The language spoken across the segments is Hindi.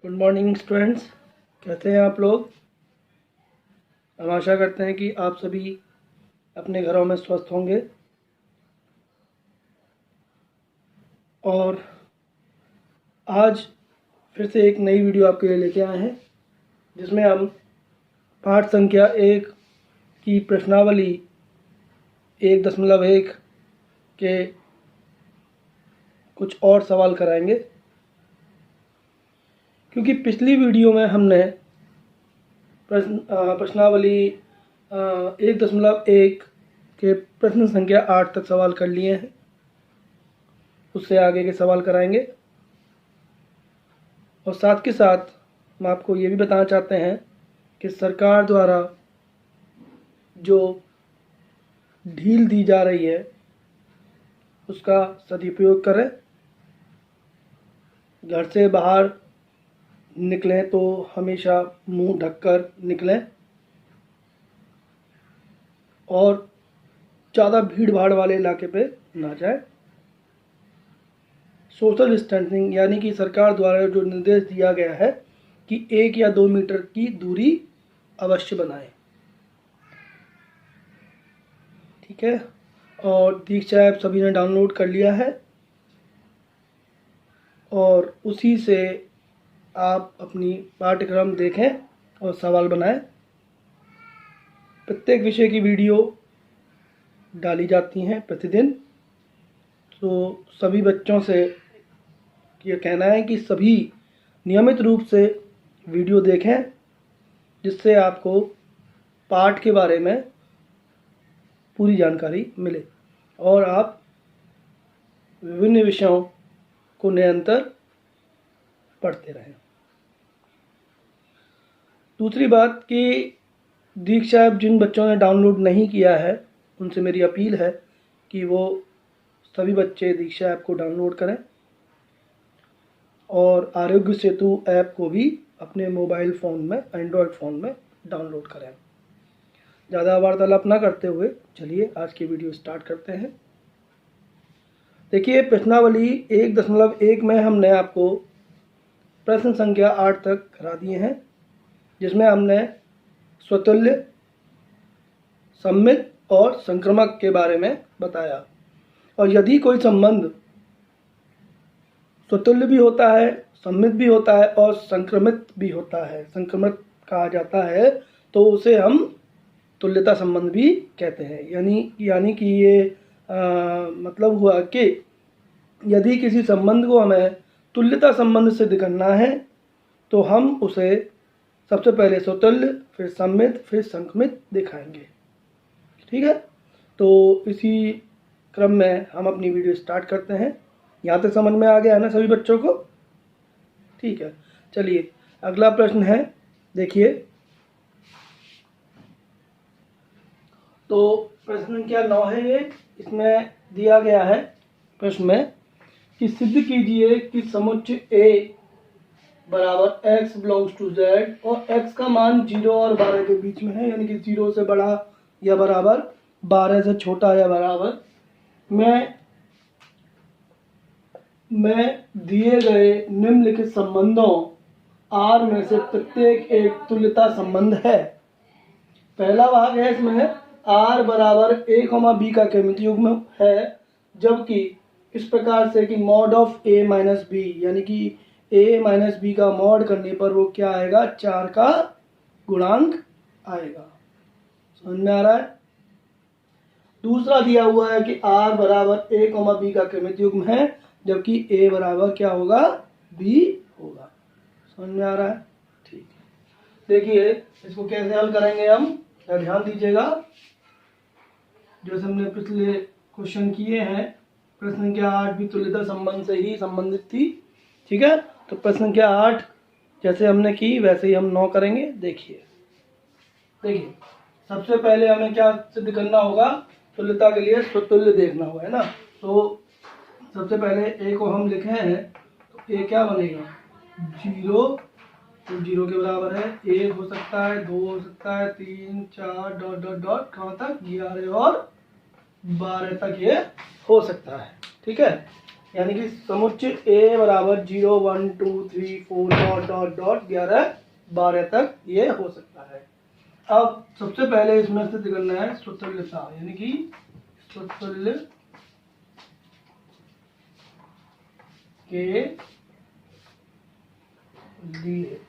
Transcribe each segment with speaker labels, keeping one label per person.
Speaker 1: गुड मॉर्निंग स्टूडेंट्स, कैसे हैं आप लोग। हम आशा करते हैं कि आप सभी अपने घरों में स्वस्थ होंगे। और आज फिर से एक नई वीडियो आपके लिए लेके आए हैं, जिसमें हम पाठ संख्या 1 की प्रश्नावली 1.1 के कुछ और सवाल कराएंगे। क्योंकि पिछली वीडियो में हमने प्रश्नावली 1.1 के प्रश्न संख्या 8 तक सवाल कर लिए हैं, उससे आगे के सवाल कराएंगे। और साथ के साथ हम आपको ये भी बताना चाहते हैं कि सरकार द्वारा जो ढील दी जा रही है उसका सदुपयोग करें। घर से बाहर निकलें तो हमेशा मुंह ढककर निकलें और ज़्यादा भीड़ भाड़ वाले इलाके पे ना जाए। सोशल डिस्टेंसिंग यानी कि सरकार द्वारा जो निर्देश दिया गया है कि 1 या 2 मीटर की दूरी अवश्य बनाएं, ठीक है। और दीक्षा ऐप सभी ने डाउनलोड कर लिया है और उसी से आप अपनी पाठ्यक्रम देखें और सवाल बनाएं। प्रत्येक विषय की वीडियो डाली जाती हैं प्रतिदिन, तो सभी बच्चों से ये कहना है कि सभी नियमित रूप से वीडियो देखें, जिससे आपको पाठ के बारे में पूरी जानकारी मिले और आप विभिन्न विषयों को निरंतर पढ़ते रहें। दूसरी बात कि दीक्षा ऐप जिन बच्चों ने डाउनलोड नहीं किया है उनसे मेरी अपील है कि वो सभी बच्चे दीक्षा ऐप को डाउनलोड करें और आरोग्य सेतु ऐप को भी अपने मोबाइल फ़ोन में, एंड्रॉयड फ़ोन में डाउनलोड करें। ज़्यादा वार्तालाप ना करते हुए चलिए आज की वीडियो स्टार्ट करते हैं। देखिए, प्रश्नावली 1.1 में हमने आपको प्रश्न संख्या 8 तक करा दिए हैं, जिसमें हमने स्वतुल्य, सम्मित और संक्रमक के बारे में बताया। और यदि कोई संबंध स्वतुल्य भी होता है, सम्मित भी होता है और संक्रमित भी होता है, संक्रमित कहा जाता है, तो उसे हम तुल्यता संबंध भी कहते हैं। यानी कि ये मतलब हुआ कि यदि किसी संबंध को हमें तुल्यता संबंध सिद्ध करना है तो हम उसे सबसे पहले स्वतुल्य, फिर सम्मित, फिर संक्रमित दिखाएंगे, ठीक है। तो इसी क्रम में हम अपनी वीडियो स्टार्ट करते हैं। यहाँ तक समझ में आ गया है ना सभी बच्चों को, ठीक है। चलिए अगला प्रश्न है, देखिए। तो प्रश्न संख्या 9 है ये। इसमें दिया गया है प्रश्न में कि सिद्ध कीजिए कि समुच्चय A बराबर x बिलोंग्स टू z और x का मान 0 और 12 के बीच में है, यानी कि 0 से बड़ा या बराबर, 12 से छोटा या बराबर में दिए गए निम्नलिखित संबंधों R में से प्रत्येक एक तुल्यता संबंध है। पहला भाग है, इसमें R बराबर a, b का क्रमिक युग्म है, जबकि इस प्रकार से कि mod of a minus b, यानी कि a माइनस बी का मॉड करने पर वो क्या आएगा, 4 का गुणांक आएगा। समझ में आ रहा है। दूसरा दिया हुआ है कि R बराबर a, b का क्रमिक युग्म है, जबकि a बराबर क्या होगा, b होगा। समझ में आ रहा है, ठीक है। देखिए इसको कैसे हल करेंगे हम, ध्यान दीजिएगा। जो हमने पिछले क्वेश्चन किए हैं, प्रश्न संख्या 8 भी तुल्यता संबंध से ही संबंधित थी, ठीक है। तो प्रश्न संख्या 8 जैसे हमने की वैसे ही हम 9 करेंगे। देखिए सबसे पहले हमें क्या सिद्ध करना होगा, तुल्यता के लिए स्वतुल्य देखना होगा, है ना। तो सबसे पहले a को हम लिखे हैं, तो a क्या बनेगा, 0, तो 0 के बराबर है। 1 हो सकता है, 2 हो सकता है, 3, 4 डॉट डॉट डॉट कहाँ तक, 11 और 12 तक ये हो सकता है, ठीक है। यानी कि समुच्चय A बराबर 0 1 2 3 4 डॉट डॉट डॉट 11 12 तक ये हो सकता है। अब सबसे पहले इसमें से निकलना है स्वतुल्यता, यानी कि स्वतुल्य के लिए,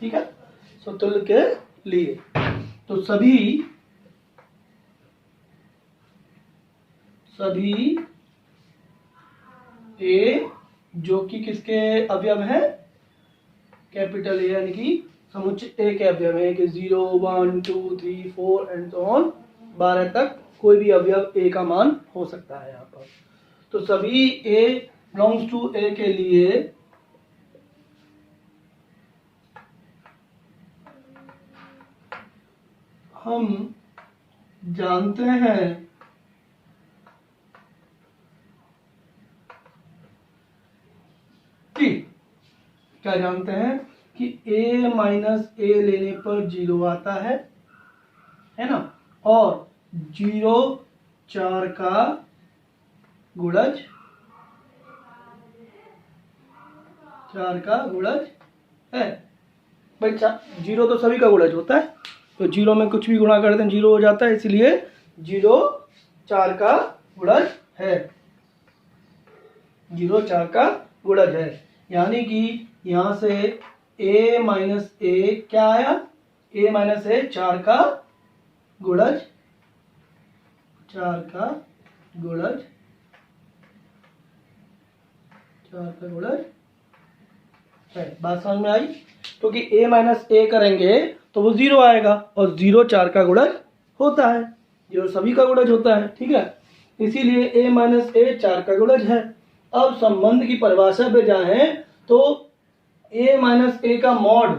Speaker 1: ठीक है, स्वतुल्य के लिए। तो सभी ए जो कि किसके अवयव है, कैपिटल ए, यानी कि समुच्चय ए के अवयव है कि 0 1 2 3 4 एंड सो ऑन 12 तक कोई भी अवयव ए का मान हो सकता है यहाँ पर। तो सभी ए बिलोंग्स टू ए के लिए हम जानते हैं कि क्या जानते हैं कि a माइनस ए लेने पर 0 आता है ना, और 0 4 का गुणज, 4 का गुणज है भाई। 0 तो सभी का गुणज होता है, तो 0 में कुछ भी गुणा करते हैं 0 हो जाता है, इसलिए 0 4 का गुणज है, 0 4 का गुणज है। यानी कि यहाँ से a माइनस ए क्या आया, a माइनस ए 4 का गुणज, 4 का गुणज, 4 का गुणज है। बात समझ में आई? क्योंकि a माइनस ए करेंगे तो वो 0 आएगा, और 0 4 का गुणज होता है, 0 सभी का गुणज होता है, ठीक है, इसीलिए a माइनस ए 4 का गुणज है। अब संबंध की परिभाषा पे जाएं तो a माइनस ए का मॉड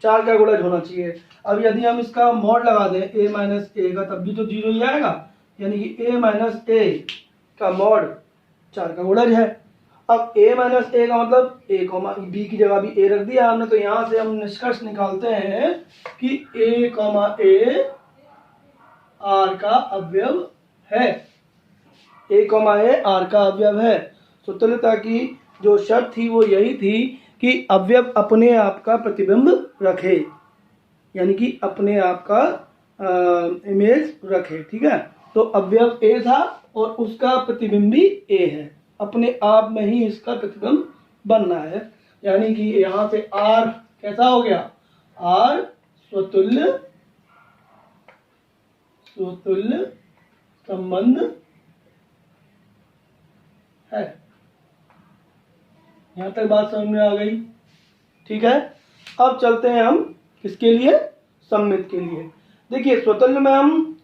Speaker 1: 4 का गुणज होना चाहिए। अब यदि हम इसका मॉड लगा दें a माइनस ए का, तब भी तो 0 ही आएगा, यानी कि a माइनस ए का मॉड 4 का गुणज है। अब a माइनस ए का मतलब a, b की जगह भी a रख दिया हमने, तो यहाँ से हम निष्कर्ष निकालते हैं कि a, a r का अवयव है, a, a r का अवयव है। स्वतंत्रता की जो शर्त थी वो यही थी कि अवयव अपने आप का प्रतिबिंब रखे, यानी कि अपने आप का इमेज रखे, ठीक है। तो अवयव a था और उसका प्रतिबिंब भी a है, अपने आप में ही इसका प्रतिबिंब बनना है, यानी कि यहाँ से r कैसा हो गया, r स्वतुल्य संबंध है। यहाँ तक बात समझ में आ गई, ठीक है। अब चलते हैं हम किसके लिए, सममित के लिए। देखिए स्वतंत्र में हम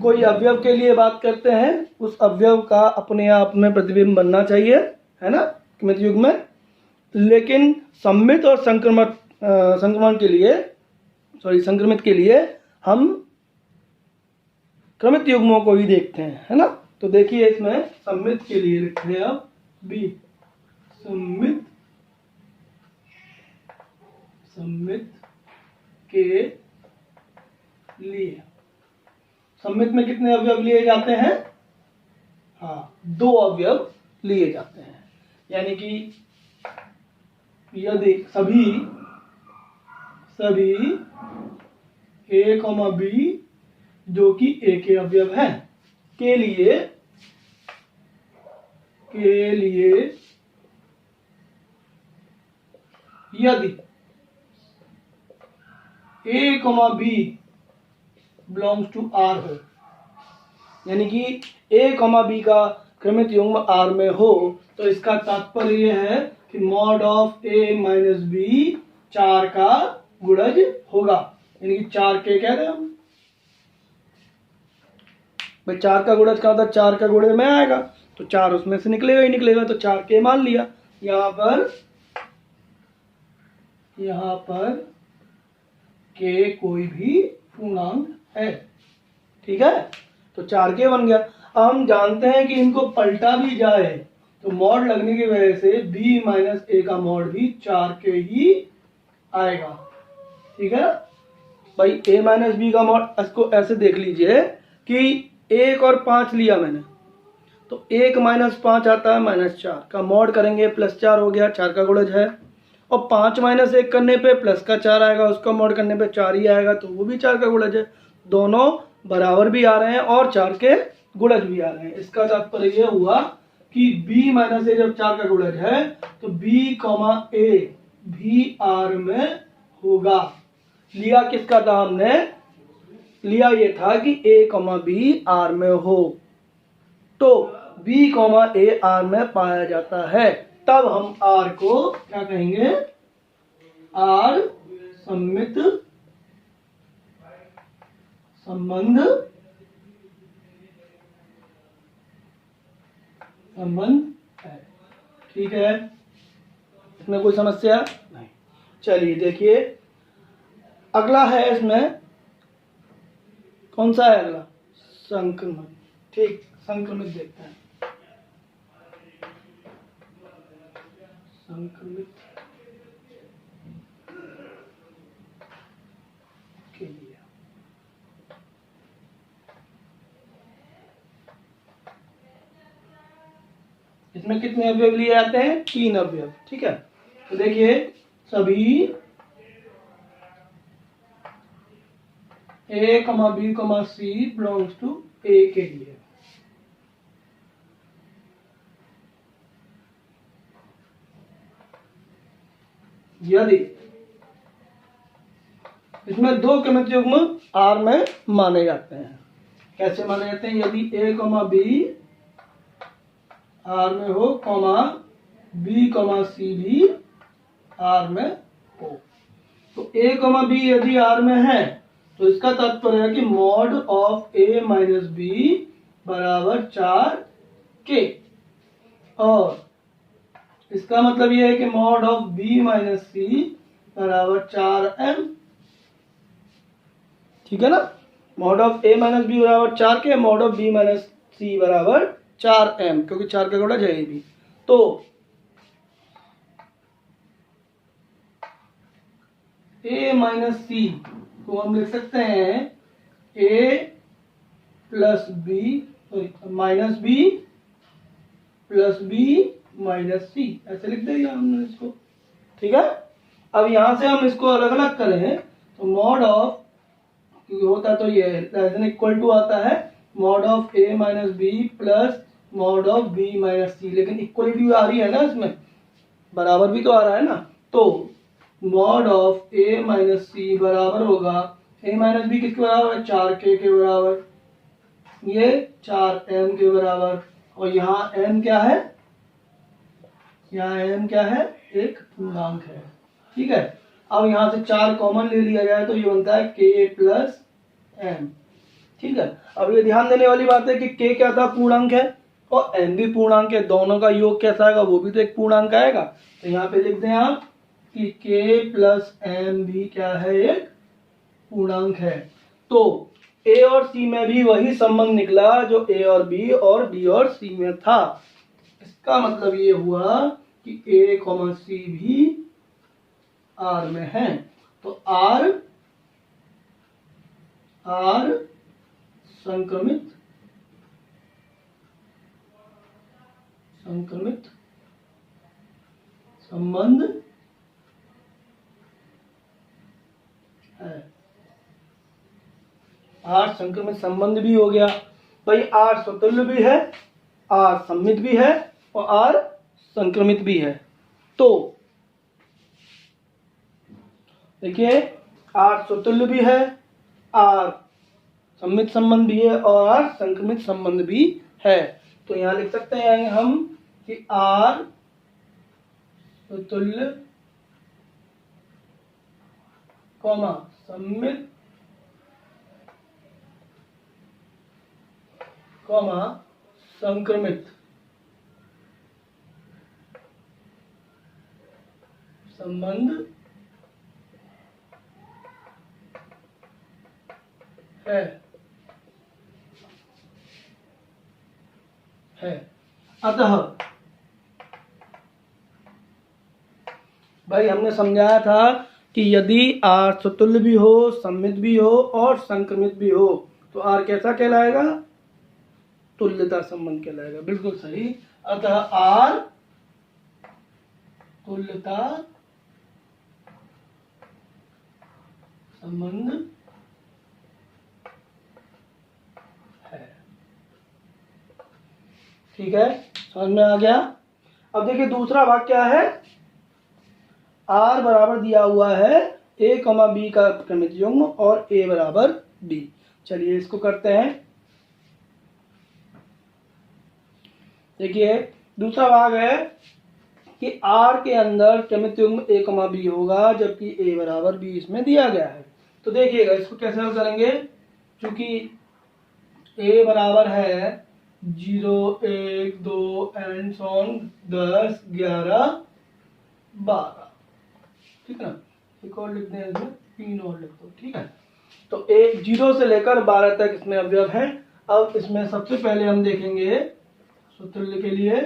Speaker 1: कोई अवयव के लिए बात करते हैं, उस अवयव का अपने आप में प्रतिबिंब बनना चाहिए, है ना, क्रमित युग्म में। लेकिन सममित और संक्रमित के लिए हम क्रमित युग्मों को ही देखते हैं, है ना। तो देखिए इसमें सममित के लिए लिखते हैं अब बी, सममित के लिए। सममित में कितने अवयव लिए जाते हैं, हाँ 2 अवयव लिए जाते हैं, यानी कि यदि सभी a, b जो कि a के अवयव हैं के लिए यदि a, b belongs to R हो, यानी कि a, b का क्रमित युग्म R में हो, तो इसका तात्पर्य यह है कि mod of a minus b 4 का गुणज होगा, यानी कि 4 के कह रहे हैं हम भाई। 4 का गुणज का होता है 4 का गुणे में आएगा, तो 4 उसमें से निकलेगा ही निकलेगा, तो 4 के मान लिया। यहाँ पर के कोई भी पूर्णांक है, ठीक है, तो 4 के बन गया। अब हम जानते हैं कि इनको पलटा भी जाए तो मॉड लगने की वजह से b माइनस ए का मॉड भी 4 के ही आएगा, ठीक है भाई। a माइनस बी का मॉड, इसको ऐसे देख लीजिए कि 1 और 5 लिया मैंने, तो 1 माइनस 5 आता है -4 का मॉड करेंगे +4 हो गया, 4 का गुणज है। और 5 माइनस 1 करने पे प्लस का 4 आएगा, उसका मॉड करने पे 4 ही आएगा, तो वो भी 4 का गुणज है। दोनों बराबर भी आ रहे हैं और 4 के गुणज भी आ रहे हैं। इसका तात्पर्य ये हुआ कि b माइनस a जब 4 का गुणज है तो b a भी r में होगा। लिया किसका था हमने? लिया ये था कि a b r में हो, तो b a r में पाया जाता है। तब हम r को क्या कहेंगे? r सम्मित संबंध है। ठीक है, इसमें कोई समस्या नहीं। चलिए देखिए अगला है, इसमें कौन सा है अगला? संक्रमण। ठीक, संक्रमित देखते हैं। संक्रमित के लिए इसमें कितने अवयव लिए जाते हैं? 3 अवयव। ठीक है, तो देखिए सभी a, b, c belongs to a के लिए यदि इसमें 2 क्रमिक युग्म R में माने जाते हैं। कैसे माने जाते हैं? यदि a, b R में हो, b, c भी R में हो। तो a, b यदि R में है तो इसका तात्पर्य है कि mod of a minus b बराबर 4k, और इसका मतलब यह है कि mod of b minus c बराबर 4m। ठीक है ना? Mod of a minus b बराबर 4k, mod of b minus c बराबर 4m, क्योंकि 4 का गुणज है भी। तो a माइनस c को हम लिख सकते हैं a plus b minus b plus b minus c, ऐसे लिख देगा हमने इसको। ठीक है, अब यहां से हम इसको अलग अलग करें तो मॉड ऑफ, क्योंकि होता तो ये लेस देन इक्वल टू आता है, mod of a minus b plus mod of b minus c, लेकिन इक्वलिटी आ रही है ना, इसमें बराबर भी तो आ रहा है ना। तो mod of a minus c बराबर होगा, a माइनस b किसके बराबर है? 4k के बराबर, ये 4m के बराबर, और यहाँ m क्या है? यहाँ m क्या है? एक पूर्णांक है। ठीक है, अब यहाँ से 4 कॉमन ले लिया जाए तो ये बनता है k प्लस m। ठीक है, अब ये ध्यान देने वाली बात है कि k क्या था? पूर्णांक है, और m भी पूर्णांक है। दोनों का योग कैसा आएगा? वो भी तो एक पूर्णांक आएगा। तो यहाँ पे लिख दें आप कि k प्लस m भी क्या है? एक पूर्णांक है। तो a और c में भी वही संबंध निकला जो a और b और b और c में था। इसका मतलब ये हुआ कि a, c भी R में है। तो R संक्रमित संबंध है। R संक्रमित संबंध भी हो गया भाई। R स्वतुल्य भी है, R सम्मित भी है, और R संक्रमित भी है। तो देखिए R स्वतुल्य भी है, R सम्मित संबंध भी है, और R संक्रमित संबंध भी है। तो यहाँ लिख सकते हैं हम कि R स्वतुल्य सम्मित संक्रमित संबंध है। अतः भाई हमने समझाया था कि यदि R स्वतुल्य भी हो, सम्मित भी हो और संक्रमित भी हो तो R कैसा कहलाएगा? तुल्यता संबंध कहलाएगा। बिल्कुल सही। अतः आर तुल्यता संबंध है। ठीक है, समझ में आ गया। अब देखिए दूसरा भाग क्या है। आर बराबर दिया हुआ है a, b का क्रमिक युग्म और a बराबर b। चलिए इसको करते हैं। देखिए दूसरा भाग है कि r के अंदर क्रमिक युग्म a, b होगा, जबकि a बराबर b इसमें दिया गया है। तो देखिएगा इसको कैसे हल करेंगे। क्योंकि a बराबर है 0, 1, 2 एंड सॉन 10, 11, 12। ठीक है ना, एक और लिख दें, इसमें 3 और लिख दो। ठीक है, तो 0 से लेकर 12 तक इसमें अवयव है। अब इसमें सबसे पहले हम देखेंगे सूत्र के लिए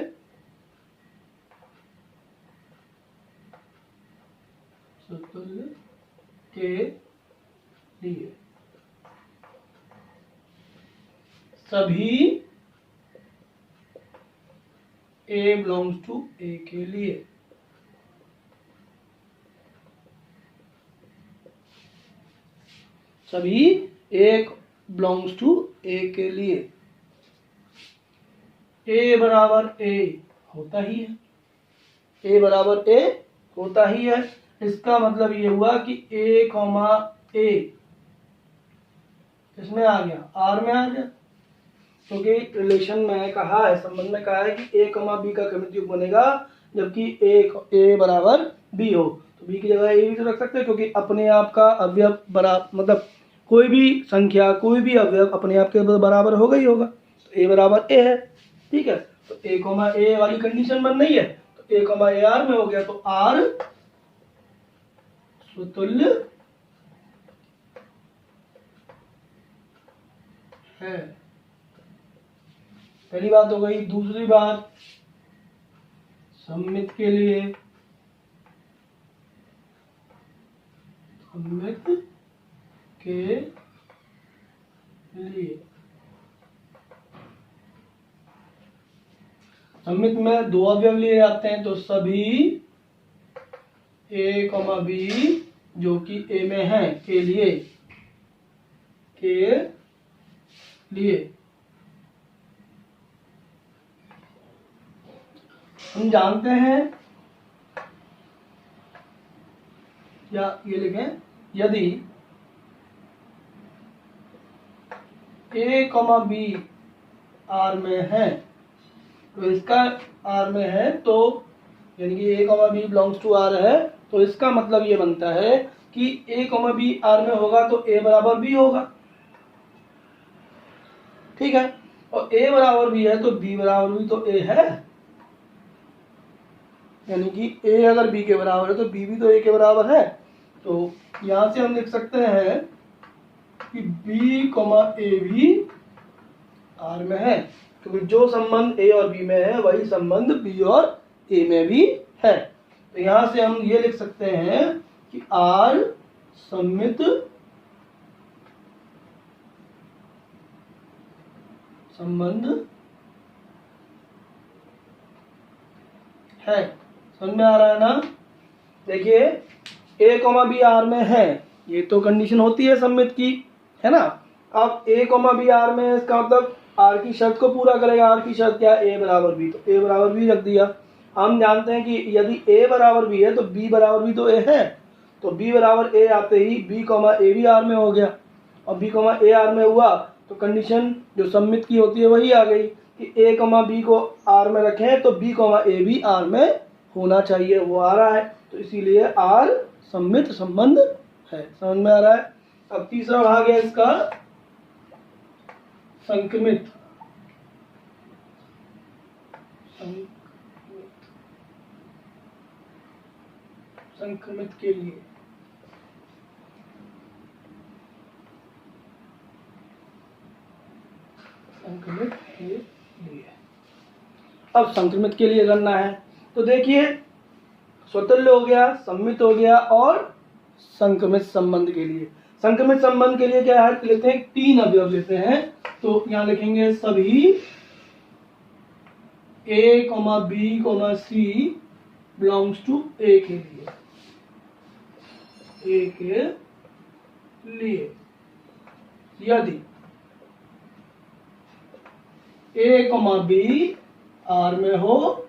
Speaker 1: सूत्र के लिए सभी a belongs to a के लिए सभी एक बिलोंग्स टू ए के लिए a बराबर a होता ही है, a बराबर a होता ही है। इसका मतलब ये हुआ कि a, a इसमें आ गया, r में आ गया। क्योंकि रिलेशन में कहा है, संबंध में कहा है कि a, b का क्रमिक युग्म बनेगा जबकि a बराबर b हो। तो b की जगह a भी तो रख सकते हैं, क्योंकि अपने आप का अवयव बराबर, मतलब कोई भी संख्या, कोई भी अवयव अपने आप के बराबर होगा ही होगा। तो a बराबर a है। ठीक है, तो a, a वाली कंडीशन बन रही है, तो a, a r में हो गया। तो r स्वतुल्य है। पहली बात हो गई। दूसरी बात, सममित के लिए सममित के लिए सममित में दो अवयव लिए जाते हैं, तो सभी a, b जो कि a में है के लिए हम जानते हैं, या ये लिखें, यदि a, b r में है, तो इसका r में है, तो यानी कि a, b belongs to r है, तो इसका मतलब ये बनता है कि a, b r में होगा तो a बराबर b होगा। ठीक है, और a बराबर b है तो b बराबर भी तो a है। यानी कि a अगर b के बराबर है तो b भी तो a के बराबर है। तो यहां से हम लिख सकते हैं कि b, a भी r में है, क्योंकि जो संबंध a और b में है वही संबंध b और a में भी है। तो यहां से हम ये लिख सकते हैं कि r सममित संबंध है। समझ में आ रहा है ना। देखिए a, b r में है, ये तो कंडीशन होती है सममित की, है ना। अब a, b r में है, इसका मतलब r की शर्त को पूरा करेगा। r की शर्त क्या है, a बराबर b, तो a बराबर b रख दिया। हम जानते हैं कि यदि a बराबर b है तो b बराबर भी तो a है, तो b बराबर a आते ही b, a भी r में हो गया, और b, a r में हुआ तो कंडीशन जो सममित की होती है वही आ गई कि a, b को r में रखें तो b, a भी r में होना चाहिए, वो आ रहा है। तो इसीलिए r सममित संबंध है। समझ में आ रहा है। अब तीसरा भाग है इसका संक्रमित। संक्रमित के लिए संक्रमित के लिए अब संक्रमित के लिए करना है। तो देखिए स्वतुल्य हो गया, सम्मित हो गया, और संक्रमित संबंध के लिए। संक्रमित संबंध के लिए क्या है, लेते हैं 3 अवयव लेते हैं। तो यहाँ लिखेंगे सभी A comma B comma C belongs to A के लिए, ए के लिए यदि ए कॉमा बी आर में हो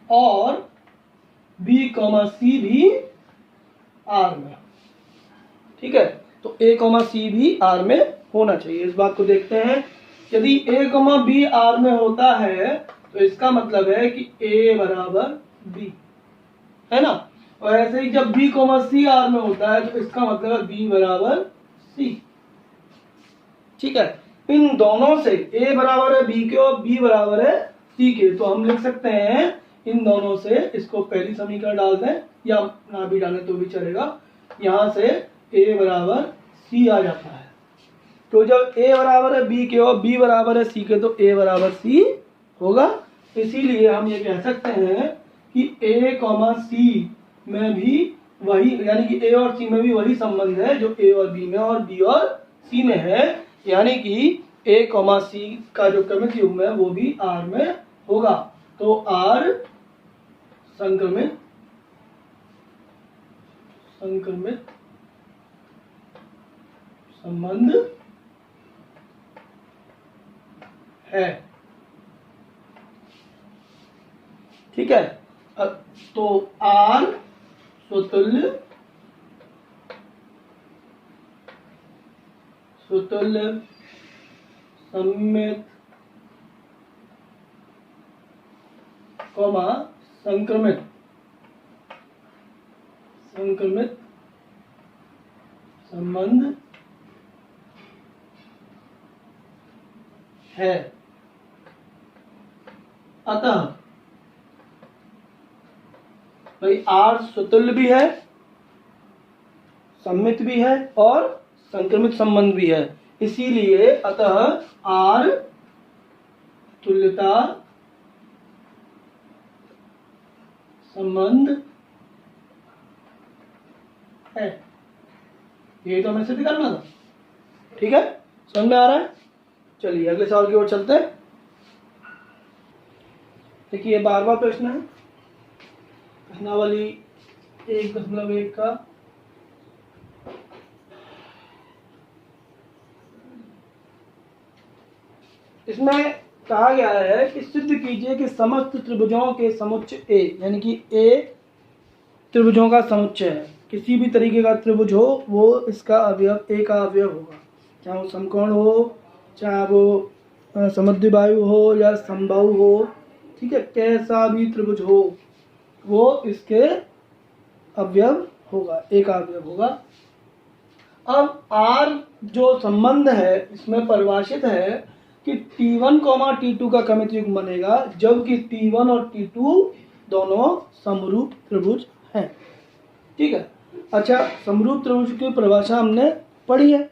Speaker 1: और बी कॉमा सी भी आर में हो। ठीक है, तो ए कॉमा सी भी आर में होना चाहिए। इस बात को देखते हैं, यदि ए कॉमा बी आर में होता है तो इसका मतलब है कि ए बराबर बी, है ना। और ऐसे ही जब बी कॉमा सी आर में होता है तो इसका मतलब है बी बराबर सी। ठीक है, इन दोनों से ए बराबर है बी के और बी बराबर है सी के, तो हम लिख सकते हैं इन दोनों से, इसको पहली समीकरण डाल दें या ना भी डालें तो भी चलेगा। यहां से ए बराबर सी आ जाता है, तो जब ए बराबर है बी के और बी बराबर है सी के तो ए बराबर सी होगा। इसीलिए हम ये कह सकते हैं कि ए कॉमा सी में भी वही, यानी कि ए और सी में भी वही संबंध है जो ए और बी में और बी और सी में है, यानी कि ए कॉमा सी का जो क्रमिक युग्म है वो भी आर में होगा। तो आर संक्रमित संबंध है। ठीक है, तो आर स्वतुल्य सममित कॉमा संक्रमित संबंध है। अतः भाई आर स्वतुल्य भी है, सममित भी है और संक्रमित संबंध भी है, इसीलिए अतः आर तुल्यता संबंध है। ये तो हमें सिद्ध करना था। ठीक है, समझ में आ रहा है। चलिए अगले सवाल की ओर चलते हैं। देखिए 12वां प्रश्न है, प्रश्नावली 1.1 का। इसमें कहा गया है कि सिद्ध कीजिए कि समस्त त्रिभुजों के समुच्चय ए, यानी कि ए त्रिभुजों का समुच्चय है। किसी भी तरीके का त्रिभुज हो वो इसका अवयव ए का अवयव होगा, चाहे वो समकोण हो, चाहे वो समद्विबाहु हो या समबाहु हो। ठीक है, कैसा भी त्रिभुज हो वो इसके अवयव होगा, ए का अवयव होगा। अब आर जो संबंध है इसमें परिभाषित है कि T1, T2 का क्रमिक युग्म बनेगा जबकि T1 और T2 दोनों समरूप त्रिभुज हैं। ठीक है, अच्छा, समरूप त्रिभुज की परिभाषा हमने पढ़ी है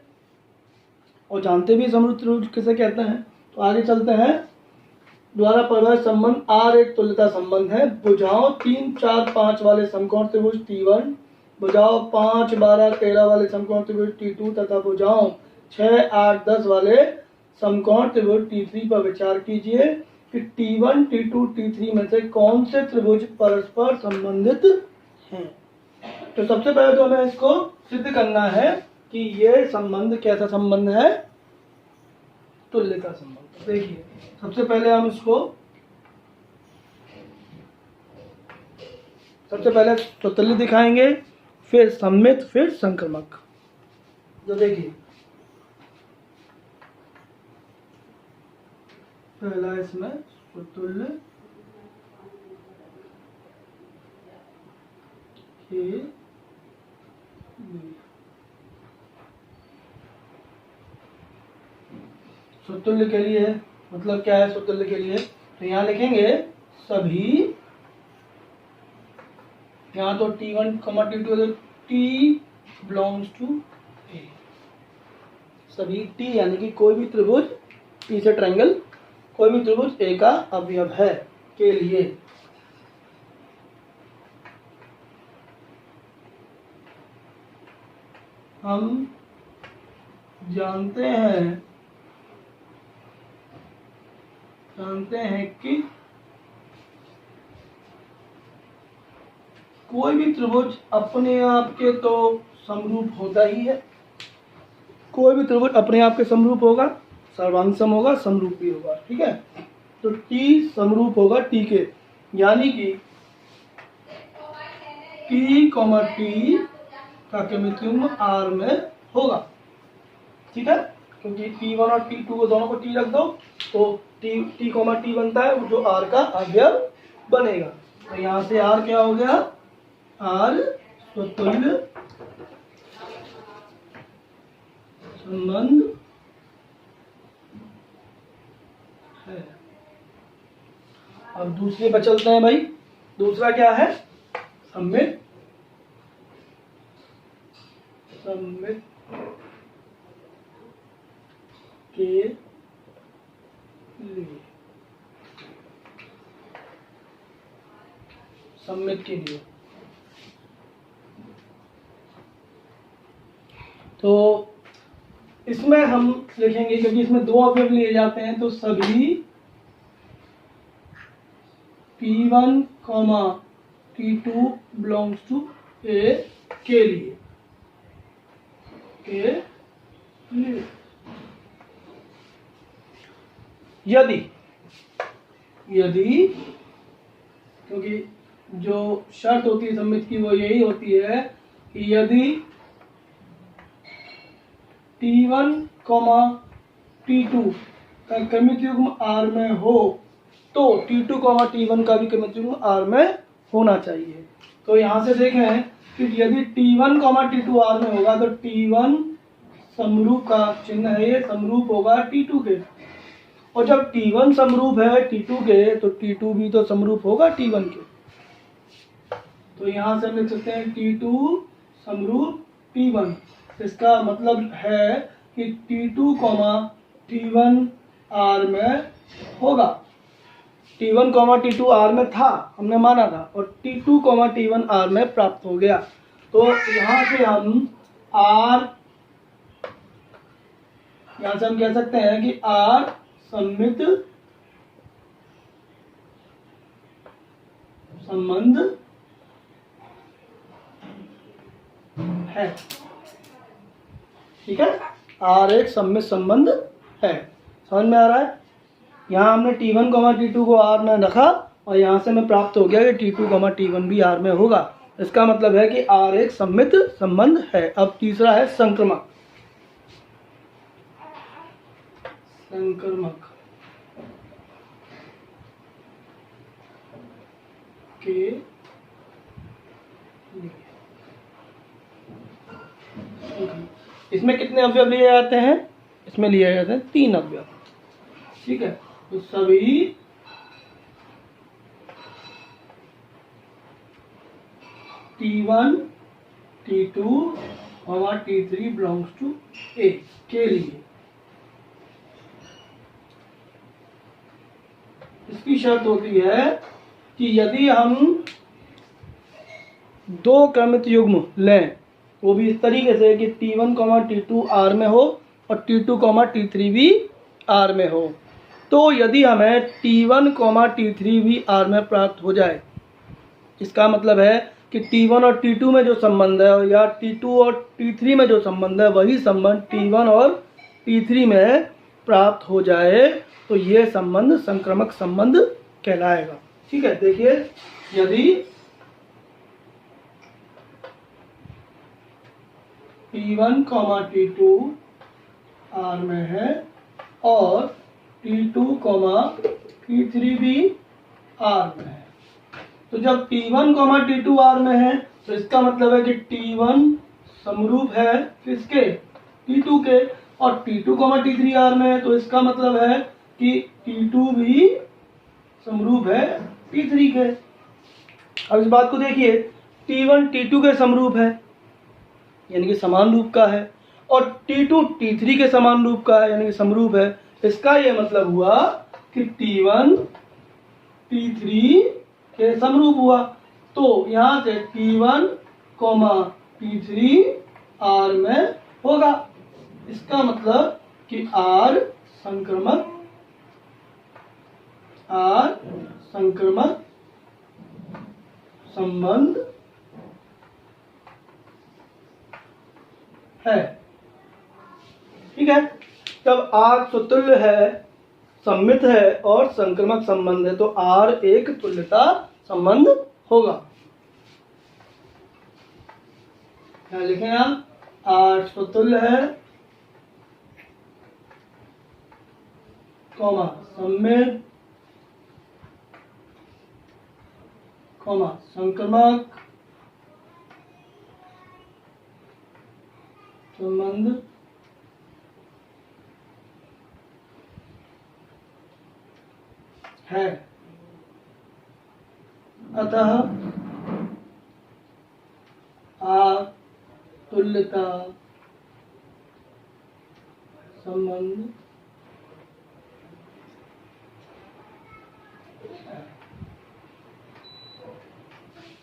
Speaker 1: और जानते भी समरूप त्रिभुज किसे कहते हैं। तो आगे चलते हैं। द्वारा परिभाषित संबंध आर एक तुल्यता संबंध है। भुजाओं 3, 4, 5 वाले समकोण त्रिभुज T1, भुजाओं 5, 12, 13 वाले समकोण त्रिभुज T2 तथा भुजाओं 6, 8, 10 वाले समकोण त्रिभुज T3 पर विचार कीजिए कि T1, T2, T3 में से कौन से त्रिभुज परस्पर संबंधित हैं। तो सबसे पहले तो हमें इसको सिद्ध करना है कि ये संबंध कैसा संबंध है, तुल्यता संबंध। देखिए सबसे पहले हम इसको स्वतुल्य दिखाएंगे, फिर सममित, फिर संक्रमक। तो देखिए पहला इसमें स्वतुल्य के स्वतुल्य के लिए है, मतलब क्या है स्वतुल्य के लिए, तो यहाँ लिखेंगे सभी, यहाँ तो T1, T2 T belongs to ए, सभी T यानी कि कोई भी त्रिभुज, T से ट्रायंगल, कोई भी त्रिभुज ए का अवयव है के लिए हम जानते हैं कि कोई भी त्रिभुज अपने आप के तो समरूप होता ही है, कोई भी त्रिभुज अपने आप के समरूप होगा, सर्वांग होगा, समरूप भी होगा। ठीक है, तो टी समरूप होगा टी के, यानी कि टी कॉमा टी का केमित युग्म आर में होगा। ठीक है, क्योंकि T1 और T2 को दोनों को T रख दो तो T कॉमा T बनता है, जो R का अवयव बनेगा। तो यहाँ से R क्या हो गया, R स्वतुल्य संबंध है। अब दूसरे पर चलते हैं भाई। दूसरा क्या है, सममित के लिए, सममित के लिए। तो इसमें हम लिखेंगे, क्योंकि इसमें दो अवयव लिए जाते हैं, तो सभी P1, T2 belongs to A के लिए, यदि क्योंकि जो शर्त होती है सममित की वो यही होती है कि यदि T1, T2 का क्रमिक युग्म R में हो तो T2, T1 का भी क्रमिक युग्म R में होना चाहिए। तो यहाँ से देखें कि यदि T1, T2 R में होगा तो T1 समरूप का चिन्ह है, ये समरूप होगा T2 के, और जब T1 समरूप है T2 के तो T2 भी तो समरूप होगा T1 के। तो यहाँ से हम लिख सकते हैं T2 समरूप T1। इसका मतलब है कि T2, T1 R में होगा। T1, T2 R में था, हमने माना था, और T2, T1 R में प्राप्त हो गया। तो यहाँ से हम कह सकते हैं कि R सममित संबंध है। ठीक है, R एक सममित संबंध है। समझ में आ रहा है? यहाँ हमने T1, T2 को R में रखा और यहाँ से हमें प्राप्त हो गया कि T2, T1 भी R में होगा। इसका मतलब है कि R एक सममित संबंध है। अब तीसरा है संक्रमक के लिए। इसमें कितने अवयव लिए जाते हैं? इसमें लिए जाते हैं 3 अवयव। ठीक है, तो सभी T1, T2 और T3 बिलोंग्स टू A के लिए इसकी शर्त होती है कि यदि हम दो क्रमित युग्म लें, वो भी इस तरीके से कि T1, T2 R में हो और T2, T3 भी R में हो, तो यदि हमें T1, T3 भी R में प्राप्त हो जाए, इसका मतलब है कि T1 और T2 में जो संबंध है या T2 और T3 में जो संबंध है वही संबंध T1 और T3 में प्राप्त हो जाए तो ये संबंध संक्रमक संबंध कहलाएगा। ठीक है, देखिए, यदि T1, T2 R में है और T2, T3 भी R में है, तो जब T1, T2 R में है तो इसका मतलब है कि T1 समरूप है किसके? T2 के, और T2, T3 R में है तो इसका मतलब है कि T2 भी समरूप है T3 के। अब इस बात को देखिए, T1 T2 के समरूप है यानी कि समान रूप का है, और T2 T3 के समान रूप का है यानी कि समरूप है। इसका ये मतलब हुआ कि T1 T3 के समरूप हुआ। तो यहाँ से T1, T3 R में होगा। इसका मतलब कि R संक्रमक संबंध है। ठीक है, तब R स्वतुल्य है, सममित है और संक्रमक संबंध है, तो R एक तुल्यता संबंध होगा। क्या लिखें आप? R स्वतुल्य है, कॉमा सममित, कॉमा संक्रमक संबंध है। अतः तुल्यता संबंध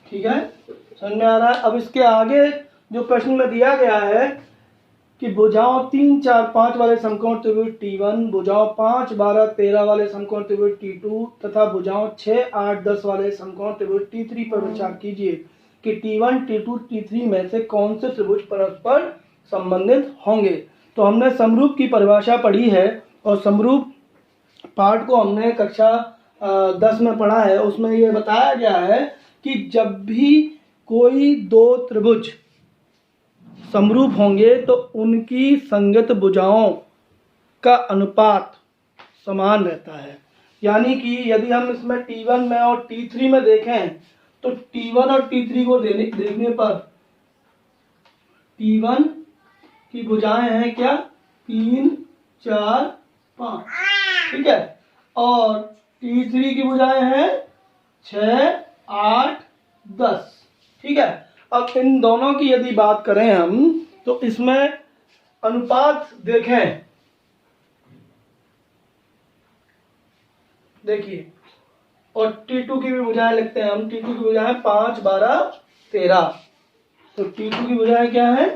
Speaker 1: ठीक है, समझ में आ रहा है? अब इसके आगे जो प्रश्न में दिया गया है कि भुजाओं 3, 4, 5 वाले समकोण त्रिभुज T1, भुजाओं 5, 12, 13 वाले समकोण त्रिभुज T2 तथा भुजाओं 6, 8, 10 वाले समकोण त्रिभुज T3 पर विचार कीजिए कि T1, T2, T3 में से कौन से त्रिभुज परस्पर संबंधित होंगे। तो हमने समरूप की परिभाषा पढ़ी है और समरूप पाठ को हमने कक्षा 10 में पढ़ा है। उसमें ये बताया गया है कि जब भी कोई दो त्रिभुज समरूप होंगे तो उनकी संगत भुजाओं का अनुपात समान रहता है। यानी कि यदि हम इसमें T1 में और T3 में देखें तो T1 और T3 को देखने पर T1 की भुजाएं हैं क्या? 3, 4, 5, ठीक है, और T3 की भुजाएं हैं 6, 8, 10, ठीक है। अब इन दोनों की यदि बात करें हम तो इसमें अनुपात देखें, देखिए, और T2 की भी भुजाएं लिखते हैं हम। T2 की भुजाएं 5, 12, 13, तो T2 की भुजाएं क्या है?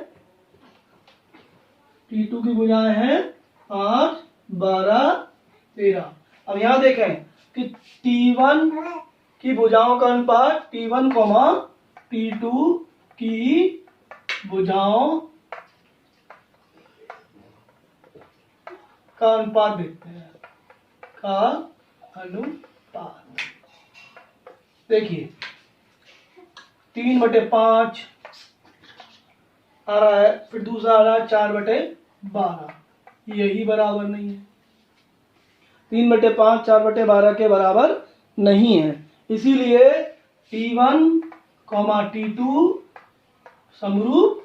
Speaker 1: T2 की भुजाएं हैं 5, 12, 13। अब यहां देखें कि T1 की भुजाओं का अनुपात T1, T2 की भुजाओं का अनुपात देखते हैं, का अनुपात। देखिए 3/5 आ रहा है, फिर दूसरा आ रहा है 4/12, यही बराबर नहीं है। 3/5 4/12 के बराबर नहीं है, इसीलिए T1, T2 समरूप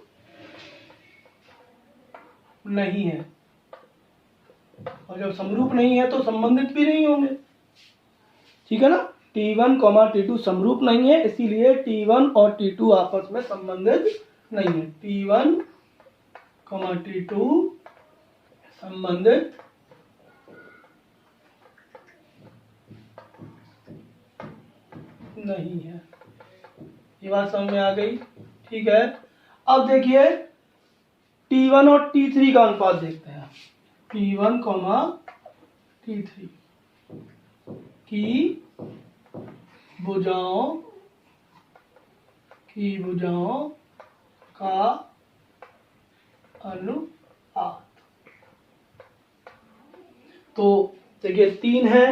Speaker 1: नहीं है, और जब समरूप नहीं है तो संबंधित भी नहीं होंगे, ठीक है ना। T1, T2 समरूप नहीं है, इसीलिए T1 और T2 आपस में संबंधित नहीं है। T1, T2 संबंधित नहीं है। ये बात समझ में आ गई, ठीक है। अब देखिए T1 और T3 का अनुपात देखते हैं। T1, T3 की भुजाओं का अनुपात। तो देखिए 3 है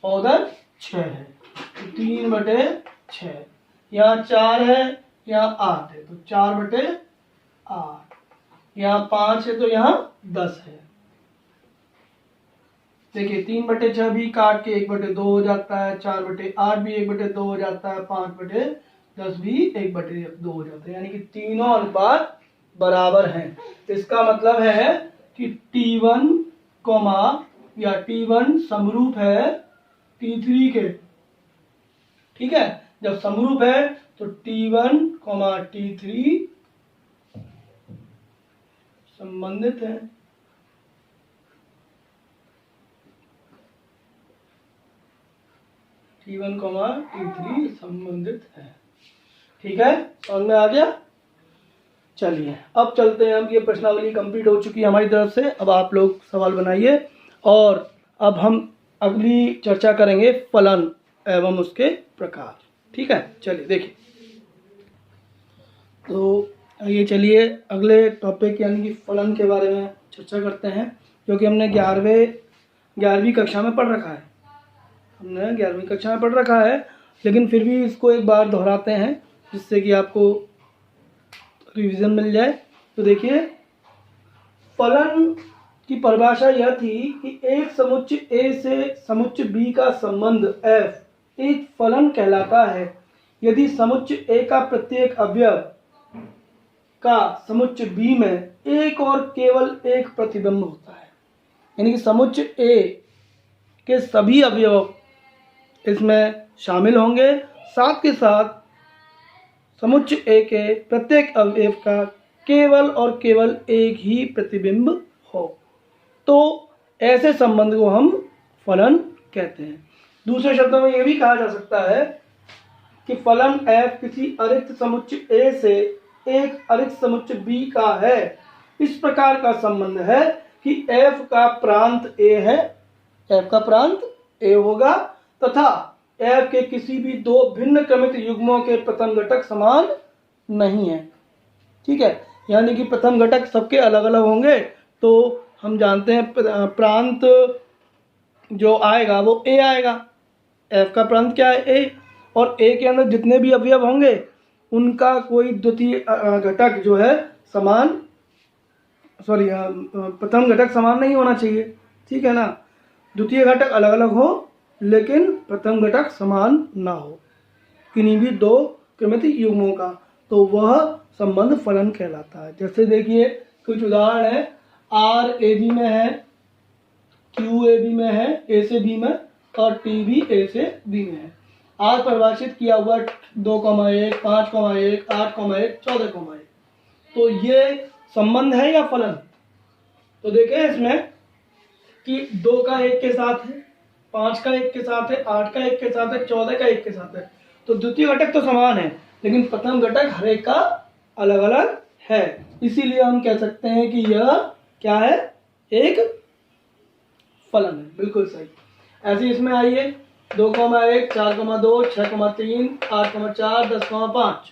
Speaker 1: और उधर 6 है, तो 3/6, यहाँ 4 है, यहाँ 8 है, तो 4/8, यहाँ 5 है, तो यहाँ 10 है। देखिए 3/6 भी काट के 1/2 हो जाता है, 4/8 भी 1/2 हो जाता है, 5/10 भी 1/2 हो जाता है, यानी कि तीनों अनुपात बराबर हैं। इसका मतलब है कि T1 या T1 समरूप है T3 के, ठीक है। जब समरूप है तो T1, T3 संबंधित है। T1, T3 संबंधित है, ठीक है, समझ में आ गया। चलिए अब चलते हैं हम, ये प्रश्नावली कंप्लीट हो चुकी है हमारी तरफ से। अब आप लोग सवाल बनाइए और अब हम अगली चर्चा करेंगे फलन एवं उसके प्रकार, ठीक है। चलिए देखिए, तो ये चलिए अगले टॉपिक यानी कि फलन के बारे में चर्चा करते हैं, जो कि हमने 11वीं कक्षा में पढ़ रखा है। हमने 11वीं कक्षा में पढ़ रखा है, लेकिन फिर भी इसको एक बार दोहराते हैं जिससे कि आपको रिवीजन मिल जाए। तो देखिए, फलन की परिभाषा यह थी कि एक समुच्चय ए से समुच्चय बी का संबंध f एक फलन कहलाता है यदि समुच्चय ए का प्रत्येक अवयव का समुच्चय बी में एक और केवल एक प्रतिबिंब होता है। यानी कि समुच्चय ए के सभी अवयव इसमें शामिल होंगे, साथ के साथ समुच्चय ए के प्रत्येक अवयव का केवल और केवल एक ही प्रतिबिंब हो, तो ऐसे संबंध को हम फलन कहते हैं। दूसरे शब्दों में यह भी कहा जा सकता है कि फलन f किसी अरिक्त समुच्चय a से एक अरिक्त समुच्चय b का है। इस प्रकार का संबंध है कि f का प्रांत a है, f का प्रांत a होगा तथा f के किसी भी दो भिन्न क्रमित युग्मों के प्रथम घटक समान नहीं है। ठीक है, यानी कि प्रथम घटक सबके अलग अलग होंगे, तो हम जानते हैं प्रांत जो आएगा वो a आएगा। f का प्रांत क्या है? a, और a के अंदर जितने भी अवयव होंगे उनका कोई द्वितीय घटक जो है प्रथम घटक समान नहीं होना चाहिए। ठीक है ना, द्वितीय घटक अलग अलग हो लेकिन प्रथम घटक समान ना हो किन्हीं भी दो क्रमित युग्मों का, तो वह संबंध फलन कहलाता है। जैसे देखिए कुछ उदाहरण है, r a b में है, q a b में है, a से b में, और t भी a से b में है। r परिभाषित किया हुआ 2,1, 5,1, 8,1, 14,1, तो ये संबंध है या फलन? तो देखें इसमें कि 2 का 1 के साथ है, 5 का 1 के साथ है, 8 का 1 के साथ है, 14 का 1 के साथ है, तो द्वितीय घटक तो समान है लेकिन प्रथम घटक हर एक का अलग अलग है। इसीलिए हम कह सकते हैं कि यह क्या है? एक फलन है। बिल्कुल सही। ऐसे इसमें आइए 2,1, 4,2, 6,3, 8,4, 10,5।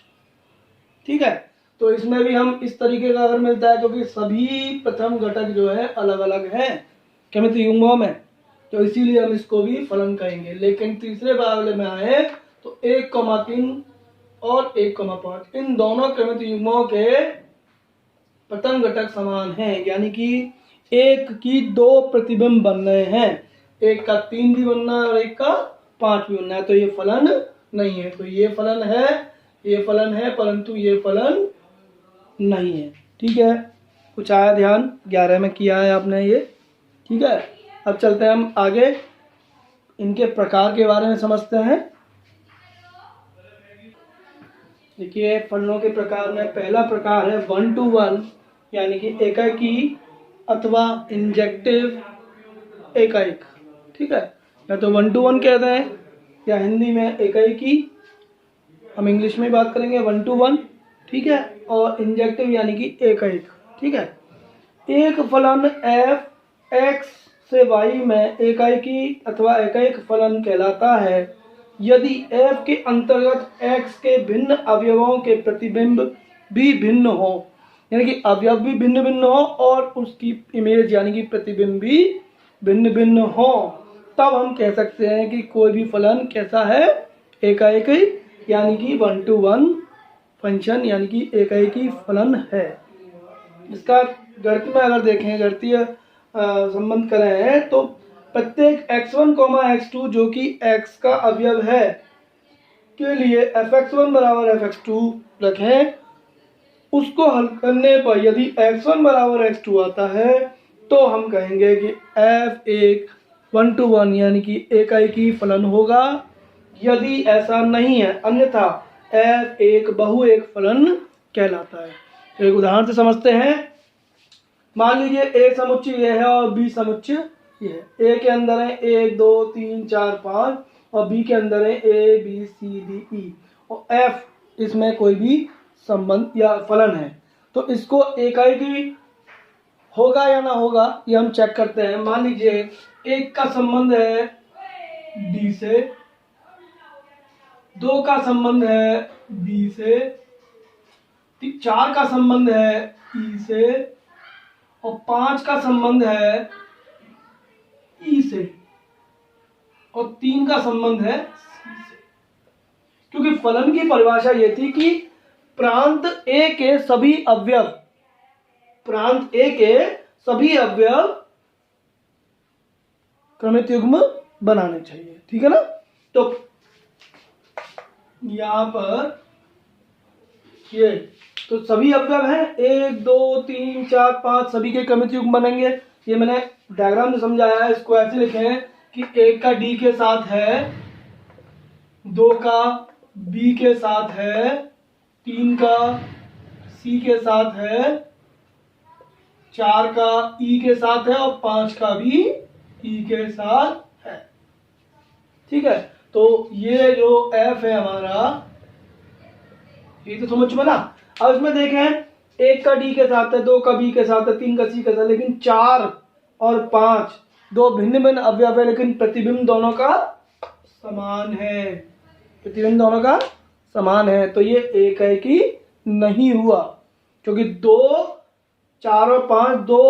Speaker 1: ठीक है, तो इसमें भी हम इस तरीके का अगर मिलता है, क्योंकि सभी प्रथम घटक जो है अलग अलग हैं क्रमित युग्मों में, तो इसीलिए हम इसको भी फलन कहेंगे। लेकिन तीसरे वाले में आए तो 1,3 और 1,5 इन दोनों क्रमित युग्मों के प्रथम घटक समान हैं, यानी कि एक की दो प्रतिबिंब बन रहे हैं, एक का 3 भी बनना है और एक का 5 भी बनना है, तो ये फलन नहीं है। तो ये फलन है, ये फलन है, परंतु ये फलन नहीं है। ठीक है, कुछ आया ध्यान? 11 में किया है आपने ये। ठीक है, अब चलते हैं हम आगे, इनके प्रकार के बारे में समझते हैं। देखिए फलनों के प्रकार में पहला प्रकार है 1 to 1, यानी कि एकाकी अथवा इंजेक्टिव एकाएक। ठीक है, या तो 1 to 1 कहते हैं या हिंदी में एकाकी, हम इंग्लिश में बात करेंगे 1 to 1। ठीक है, और इंजेक्टिव यानी कि एकाएक। ठीक है, एक फलन f x से y में एकाकी अथवा एकाएक फलन कहलाता है यदि f के अंतर्गत x के भिन्न अवयवों के प्रतिबिंब भी भिन्न हो, यानी कि अवयव भी भिन्न भिन्न हो और उसकी इमेज यानी कि प्रतिबिंब भी भिन्न भिन्न हो, तब हम कह सकते हैं कि कोई भी फलन कैसा है? एकाएकी, यानी कि 1 to 1 फंक्शन, यानी कि एकाएकी फलन है। इसका गणित में अगर देखें, गणितीय संबंध करें हैं, तो प्रत्येक x1, x2 जो कि x का अवयव है के लिए fx1 बराबर fx2 रखें, उसको हल करने पर यदि x1 बराबर x2 आता है तो हम कहेंगे कि f एक 1 to 1 यानी कि एकाएकी फलन होगा। यदि ऐसा नहीं है, अन्यथा f एक बहुएक फलन कहलाता है। तो एक उदाहरण से समझते हैं। मान लीजिए a समुच्चय ये है और b समुच्चय ये है। a के अंदर है 1, 2, 3, 4, 5 और b के अंदर है a, b, c, d, e और f इसमें कोई भी संबंध या फलन है, तो इसको एकाएकी होगा या ना होगा ये हम चेक करते हैं। मान लीजिए एक का संबंध है d से, 2 का संबंध है b से, 4 का संबंध है ई से और 5 का संबंध है ई से और 3 का संबंध है सी से। क्योंकि फलन की परिभाषा यह थी कि प्रांत ए के सभी अवयव, प्रांत ए के सभी अवयव क्रमित युग्म बनाने चाहिए। ठीक है ना। तो यहां पर ये तो सभी अवयव हैं 1 2 3 4 5 सभी के क्रमित युग्म बनेंगे। ये मैंने डायग्राम में समझाया है। इसको ऐसे लिखें कि 1 का डी के साथ है, 2 का बी के साथ है, 3 का सी के साथ है, 4 का ई के साथ है और 5 का भी ई के साथ है। ठीक है। तो ये जो एफ है हमारा, ये तो समझ में ना। अब इसमें देखें 1 का डी के साथ है, 2 का बी के साथ है, 3 का सी के साथ, लेकिन 4 और 5 दो भिन्न भिन्न अवयव है, लेकिन प्रतिबिंब दोनों का समान है। प्रतिबिंब दोनों का समान है। तो ये एकाएकी नहीं हुआ, क्योंकि 2 4 और 5 दो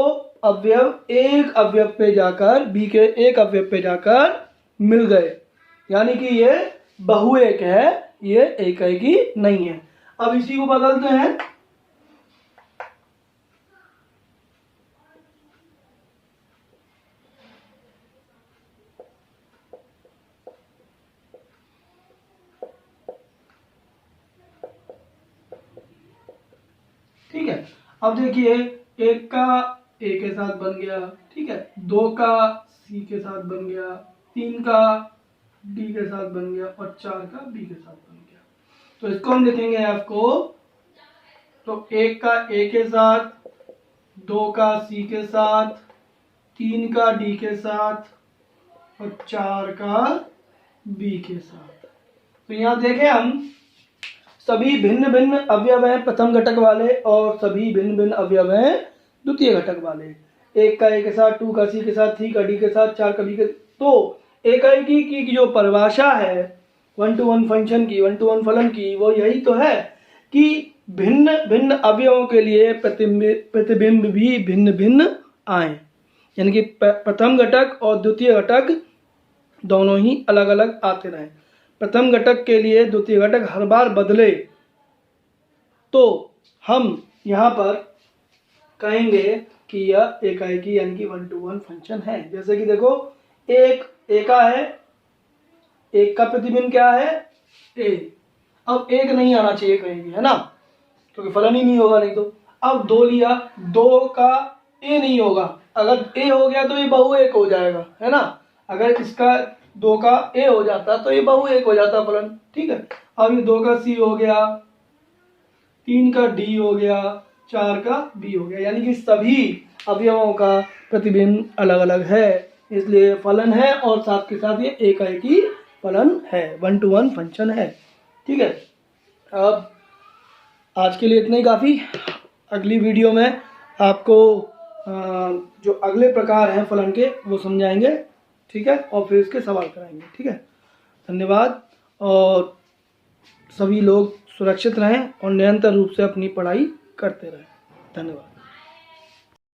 Speaker 1: अवयव एक अवयव पे जाकर बी के एक अवयव पे जाकर मिल गए, यानी कि ये बहुएक है, ये एकाएकी नहीं है। अब इसी को बदलते हैं। ठीक है। अब देखिए 1 का ए के साथ बन गया, ठीक है, 2 का सी के साथ बन गया, 3 का डी के साथ बन गया और 4 का बी के साथ बन गया। तो इसको हम लिखेंगे एफ को, तो 1 का ए के साथ, 2 का सी के साथ, 3 का डी के साथ और 4 का बी के साथ। तो यहाँ देखें हम सभी भिन्न भिन्न अवयव हैं प्रथम घटक वाले और सभी भिन्न भिन्न अवयव हैं द्वितीय घटक वाले। 1 का ए के साथ, 2 का सी के साथ, 3 का डी के साथ, 4 का बी के। तो एकाएकी की जो परिभाषा है 1-to-1 फंक्शन की, 1-to-1 फलन की, वो यही तो है कि भिन्न भिन्न अवयवों के लिए प्रतिबिंब भी भिन्न भिन्न आए, यानी कि प्रथम घटक और द्वितीय घटक दोनों ही अलग अलग आते रहे। प्रथम घटक के लिए द्वितीय घटक हर बार बदले तो हम यहाँ पर कहेंगे कि यह एकाएकी यानी कि 1-to-1 फंक्शन है। जैसे कि देखो एक एका है, एक का प्रतिबिंब क्या है ए। अब एक नहीं आना चाहिए कहीं भी, है ना, क्योंकि फलन ही नहीं होगा नहीं तो। अब 2 लिया, 2 का ए नहीं होगा, अगर ए हो गया तो ये बहुएक हो जाएगा, है ना। अगर इसका 2 का ए हो जाता तो ये बहुएक हो जाता फलन। ठीक है। अब ये 2 का सी हो गया, 3 का डी हो गया, 4 का बी हो गया, यानी कि सभी अवयवों का प्रतिबिंब अलग अलग है, इसलिए फलन है और साथ के साथ ये एकाएकी फलन है, 1-to-1 फंक्शन है। ठीक है। अब आज के लिए इतना ही काफ़ी। अगली वीडियो में आपको जो अगले प्रकार हैं फलन के वो समझाएंगे, ठीक है, और फिर इसके सवाल कराएंगे। ठीक है। धन्यवाद। और सभी लोग सुरक्षित रहें और निरंतर रूप से अपनी पढ़ाई करते रहें। धन्यवाद।